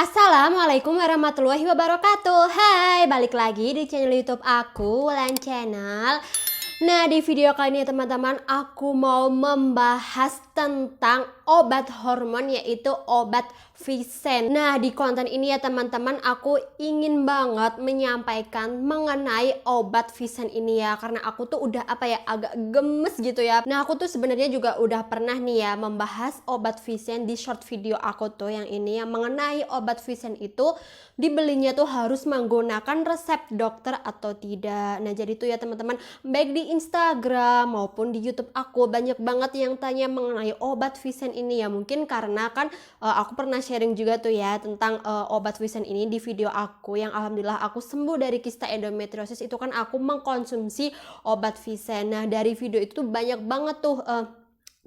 Assalamualaikum warahmatullahi wabarakatuh. Hai, balik lagi di channel YouTube aku, Wulan Channel. Nah, di video kali ini teman-teman, aku mau membahas tentang obat hormon, yaitu obat Visen. Nah, di konten ini ya teman-teman, aku ingin banget menyampaikan mengenai obat Visen ini ya, karena aku tuh udah agak gemes gitu ya. Nah, aku tuh sebenarnya juga udah pernah nih ya membahas obat Visen di short video aku tuh yang ini, yang mengenai obat Visen itu dibelinya tuh harus menggunakan resep dokter atau tidak. Nah, jadi tuh ya teman-teman, baik di Instagram maupun di YouTube aku banyak banget yang tanya mengenai obat Visen ini ya. Mungkin karena kan aku pernah sharing juga tuh ya tentang obat Visen ini di video aku yang alhamdulillah aku sembuh dari kista endometriosis. Itu kan aku mengkonsumsi obat Visen. Nah, dari video itu tuh banyak banget tuh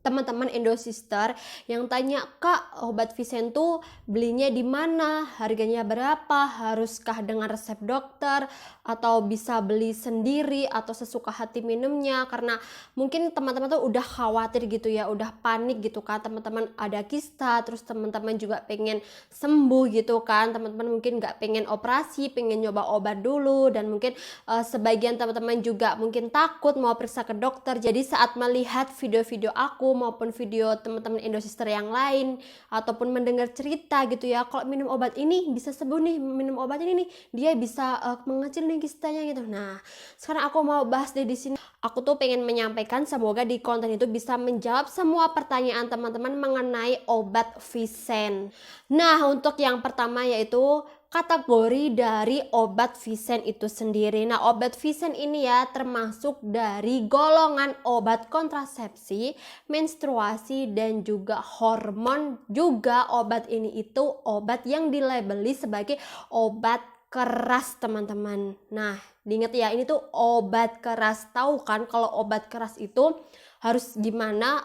teman-teman endosister yang tanya, "Kak, obat Visen tuh belinya di mana? Harganya berapa? Haruskah dengan resep dokter atau bisa beli sendiri atau sesuka hati minumnya?" Karena mungkin teman-teman tuh udah khawatir gitu ya, udah panik gitu kan. Teman-teman ada kista, terus teman-teman juga pengen sembuh gitu kan. Teman-teman mungkin nggak pengen operasi, pengen nyoba obat dulu, dan mungkin sebagian teman-teman juga mungkin takut mau periksa ke dokter. Jadi saat melihat video-video aku maupun video teman-teman endosister yang lain ataupun mendengar cerita gitu ya, kalau minum obat ini bisa sembuh nih, minum obat ini nih dia bisa mengecil nih kistanya gitu. Nah, sekarang aku mau bahas di sini. Aku tuh pengen menyampaikan, semoga di konten itu bisa menjawab semua pertanyaan teman-teman mengenai obat Visen. Nah, untuk yang pertama yaitu kategori dari obat Visen itu sendiri. Nah, obat Visen ini ya termasuk dari golongan obat kontrasepsi, menstruasi, dan juga hormon. Juga obat ini itu obat yang dilabeli sebagai obat keras, teman-teman. Nah, diingat ya, ini tuh obat keras. Tahu kan kalau obat keras itu harus gimana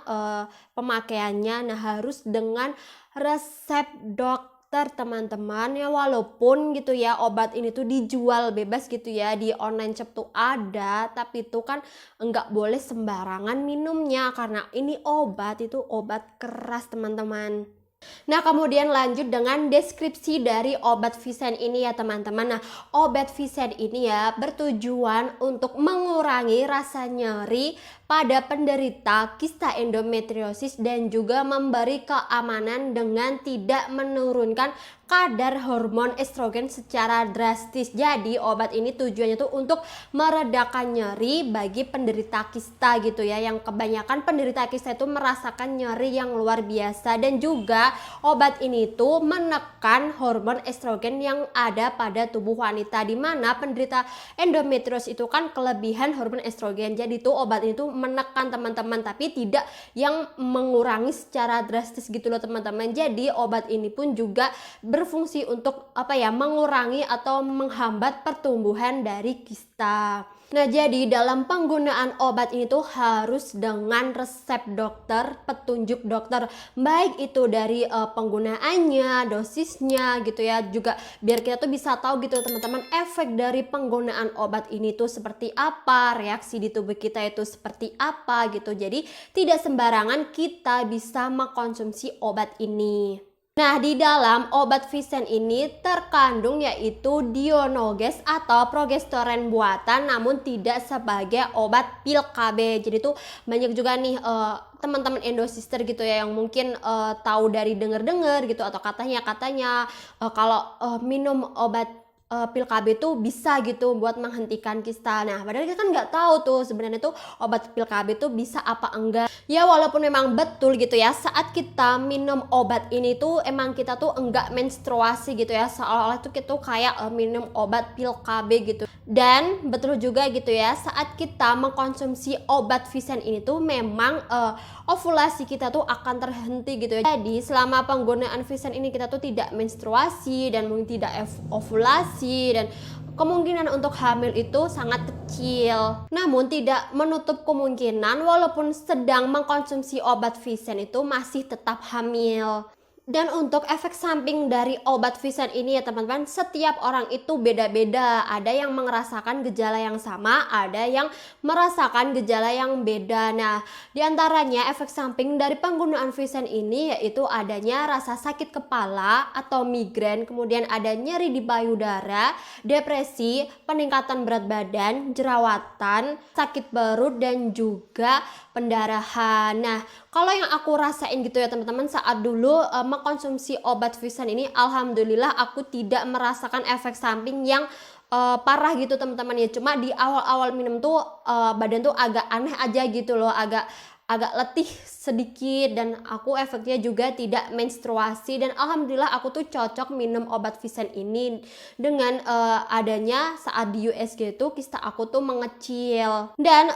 pemakaiannya? Nah, harus dengan resep dokter, teman-teman ya. Walaupun gitu ya obat ini tuh dijual bebas gitu ya di online shop tuh ada, tapi itu kan enggak boleh sembarangan minumnya karena ini obat itu obat keras, teman-teman. Nah, kemudian lanjut dengan deskripsi dari obat Visen ini ya teman-teman. Nah, obat Visen ini ya bertujuan untuk mengurangi rasa nyeri pada penderita kista endometriosis dan juga memberi keamanan dengan tidak menurunkan kadar hormon estrogen secara drastis. Jadi obat ini tujuannya tuh untuk meredakan nyeri bagi penderita kista gitu ya, yang kebanyakan penderita kista itu merasakan nyeri yang luar biasa. Dan juga obat ini tuh menekan hormon estrogen yang ada pada tubuh wanita, dimana penderita endometriosis itu kan kelebihan hormon estrogen. Jadi tuh obat ini tuh menekan, teman-teman, tapi tidak yang mengurangi secara drastis gitu loh, teman-teman. Jadi obat ini pun juga berfungsi untuk mengurangi atau menghambat pertumbuhan dari kista. Nah, jadi dalam penggunaan obat ini tuh harus dengan resep dokter, petunjuk dokter, baik itu dari penggunaannya, dosisnya gitu ya, juga biar kita tuh bisa tahu gitu teman-teman efek dari penggunaan obat ini tuh seperti apa, reaksi di tubuh kita itu seperti apa gitu. Jadi tidak sembarangan kita bisa mengkonsumsi obat ini. Nah, di dalam obat Visen ini terkandung yaitu Dionoges atau progesteron buatan, namun tidak sebagai obat pil KB. Jadi tuh banyak juga nih teman-teman endosister gitu ya yang mungkin tahu dari dengar-dengar gitu, atau katanya kalau minum obat pil KB tuh bisa gitu buat menghentikan kista. Nah, padahal kita kan nggak tahu tuh sebenarnya tuh obat pil KB tuh bisa apa enggak. Ya, walaupun memang betul gitu ya, saat kita minum obat ini tuh emang kita tuh enggak menstruasi gitu ya, seolah-olah tuh kita tuh kayak minum obat pil KB gitu. Dan betul juga gitu ya, saat kita mengkonsumsi obat Visen ini tuh memang ovulasi kita tuh akan terhenti gitu ya. Jadi selama penggunaan Visen ini kita tuh tidak menstruasi dan mungkin tidak ovulasi, dan kemungkinan untuk hamil itu sangat kecil. Namun tidak menutup kemungkinan walaupun sedang mengkonsumsi obat Visen itu masih tetap hamil. Dan untuk efek samping dari obat Visan ini ya teman-teman, setiap orang itu beda-beda. Ada yang merasakan gejala yang sama, ada yang merasakan gejala yang beda. Nah, diantaranya efek samping dari penggunaan Visan ini yaitu adanya rasa sakit kepala atau migrain, kemudian ada nyeri di payudara, depresi, peningkatan berat badan, jerawatan, sakit perut, dan juga pendarahan. Nah, kalau yang aku rasain gitu ya teman-teman, saat dulu mengkonsumsi obat Visan ini, alhamdulillah aku tidak merasakan efek samping yang parah gitu teman-teman ya. Cuma di awal-awal minum tuh badan tuh agak aneh aja gitu loh, agak letih sedikit, dan aku efeknya juga tidak menstruasi. Dan alhamdulillah aku tuh cocok minum obat Visan ini dengan adanya saat di USG itu kista aku tuh mengecil. Dan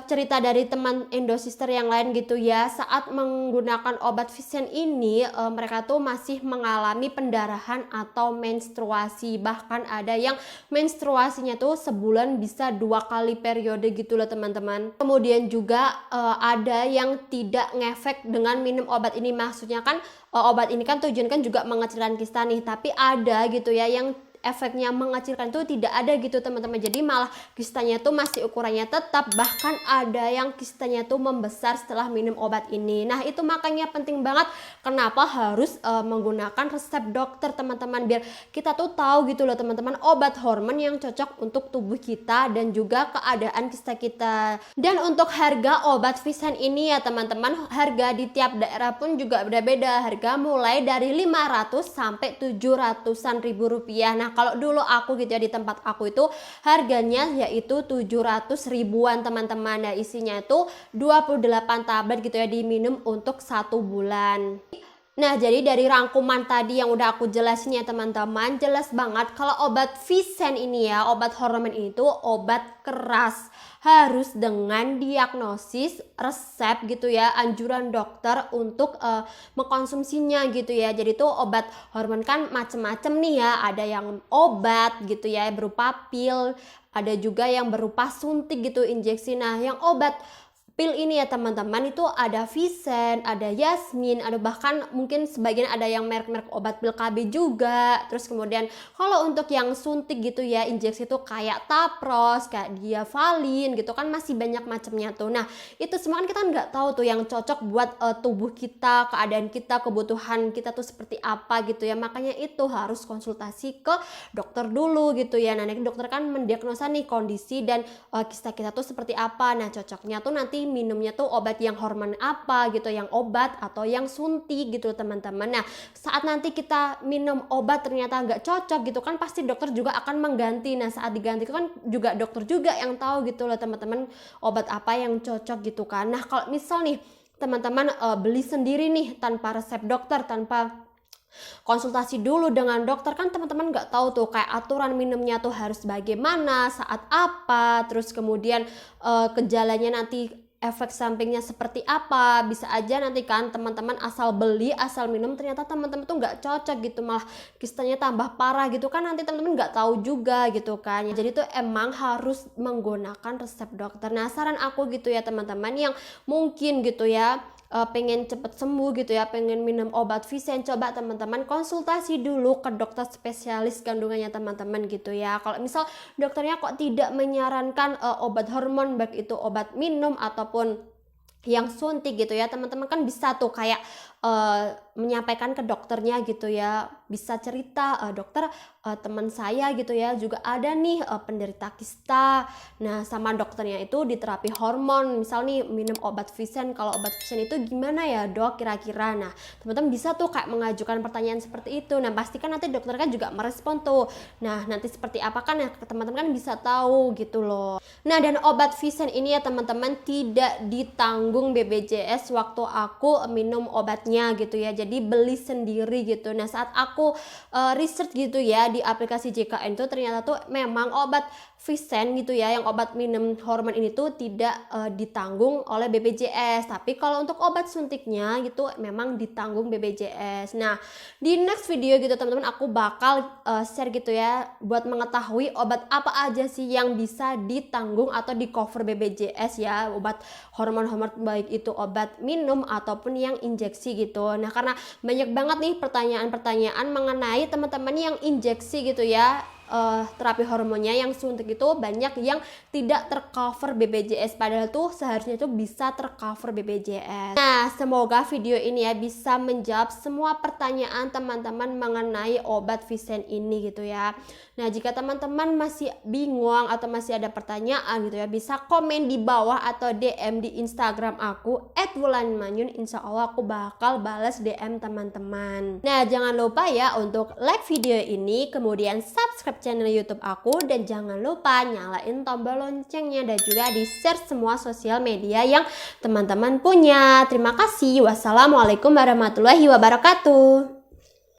cerita dari teman endosister yang lain gitu ya, saat menggunakan obat Visan ini mereka tuh masih mengalami pendarahan atau menstruasi, bahkan ada yang menstruasinya tuh sebulan bisa 2 kali periode gitu loh teman-teman. Kemudian juga ada yang tidak ngefek dengan minum obat ini, maksudnya kan obat ini kan tujuan kan juga mengecilkan kista nih, tapi ada gitu ya yang efeknya mengecilkan itu tidak ada gitu teman-teman. Jadi malah kistanya tuh masih ukurannya tetap, bahkan ada yang kistanya tuh membesar setelah minum obat ini. Nah, itu makanya penting banget kenapa harus menggunakan resep dokter teman-teman, biar kita tuh tahu gitu loh teman-teman obat hormon yang cocok untuk tubuh kita dan juga keadaan kista kita. Dan untuk harga obat Visan ini ya teman-teman, harga di tiap daerah pun juga beda-beda. Harga mulai dari 500 sampai 700-an ribu rupiah. Nah, kalau dulu aku gitu ya di tempat aku itu harganya yaitu 700 ribuan teman-teman. Nah, isinya itu 28 tablet gitu ya, diminum untuk 1 bulan. Nah, jadi dari rangkuman tadi yang udah aku jelasin ya teman-teman, jelas banget kalau obat Visan ini ya, obat hormon itu obat keras, harus dengan diagnosis, resep gitu ya, anjuran dokter untuk mengkonsumsinya gitu ya. Jadi tuh obat hormon kan macem-macem nih ya, ada yang obat gitu ya berupa pil, ada juga yang berupa suntik gitu, injeksi. Nah, yang obat pil ini ya teman-teman itu ada Visan, ada Yasmin, ada bahkan mungkin sebagian ada yang merek-merek obat pil KB juga. Terus kemudian kalau untuk yang suntik gitu ya, injeksi itu kayak Tapros, kayak Diavalin gitu kan, masih banyak macamnya tuh. Nah, itu semua kan kita nggak tahu tuh yang cocok buat tubuh kita, keadaan kita, kebutuhan kita tuh seperti apa gitu ya. Makanya itu harus konsultasi ke dokter dulu gitu ya. Nah, dokter kan mendiagnosa nih kondisi dan kista kita tuh seperti apa. Nah, cocoknya tuh nanti minumnya tuh obat yang hormon apa gitu, yang obat atau yang suntik gitu teman-teman. Nah, saat nanti kita minum obat ternyata nggak cocok gitu kan, pasti dokter juga akan mengganti. Nah, saat diganti itu kan juga dokter juga yang tahu gitu loh teman-teman, obat apa yang cocok gitu kan. Nah, kalau misal nih teman-teman beli sendiri nih tanpa resep dokter, tanpa konsultasi dulu dengan dokter, kan teman-teman nggak tahu tuh kayak aturan minumnya tuh harus bagaimana, saat apa, terus kemudian gejalanya nanti efek sampingnya seperti apa. Bisa aja nanti kan teman-teman asal beli, asal minum, ternyata teman-teman tuh nggak cocok gitu, malah kistanya tambah parah gitu kan, nanti teman-teman nggak tahu juga gitu kan. Jadi tuh emang harus menggunakan resep dokter. Nah, saran aku gitu ya teman-teman yang mungkin gitu ya pengen cepet sembuh gitu ya, pengen minum obat Visan, coba teman-teman konsultasi dulu ke dokter spesialis kandungannya teman-teman gitu ya. Kalau misal dokternya kok tidak menyarankan obat hormon, baik itu obat minum ataupun yang suntik gitu ya, teman-teman kan bisa tuh kayak menyampaikan ke dokternya gitu ya, bisa cerita dokter, teman saya gitu ya juga ada nih penderita kista. Nah, sama dokternya itu di terapi hormon, misal nih minum obat Visan, kalau obat Visan itu gimana ya dok kira-kira. Nah, teman-teman bisa tuh kayak mengajukan pertanyaan seperti itu. Nah, pastikan nanti dokter kan juga merespon tuh, nah nanti seperti apa kan ya, teman-teman kan bisa tahu gitu loh. Nah, dan obat Visan ini ya teman-teman tidak ditanggung BPJS waktu aku minum obatnya gitu ya, jadi beli sendiri gitu. Nah, saat aku research gitu ya di aplikasi JKN itu, ternyata tuh memang obat Visan gitu ya, yang obat minum hormon ini tuh tidak ditanggung oleh BPJS, tapi kalau untuk obat suntiknya gitu memang ditanggung BPJS. Nah, di next video gitu teman-teman aku bakal share gitu ya buat mengetahui obat apa aja sih yang bisa ditanggung atau di cover BPJS ya, obat hormon-hormon baik itu obat minum ataupun yang injeksi gitu. Nah, karena banyak banget nih pertanyaan-pertanyaan mengenai teman-teman yang injeksi gitu ya, terapi hormonnya yang suntik itu banyak yang tidak tercover BPJS, padahal tuh seharusnya tuh bisa tercover BPJS. Nah, semoga video ini ya bisa menjawab semua pertanyaan teman-teman mengenai obat Visen ini gitu ya. Nah, jika teman-teman masih bingung atau masih ada pertanyaan gitu ya, bisa komen di bawah atau DM di Instagram aku @wulanmanyun. Insya Allah aku bakal balas DM teman-teman. Nah, jangan lupa ya untuk like video ini, kemudian subscribe channel YouTube aku, dan jangan lupa nyalain tombol loncengnya dan juga di share semua sosial media yang teman-teman punya. Terima kasih. Wassalamualaikum warahmatullahi wabarakatuh.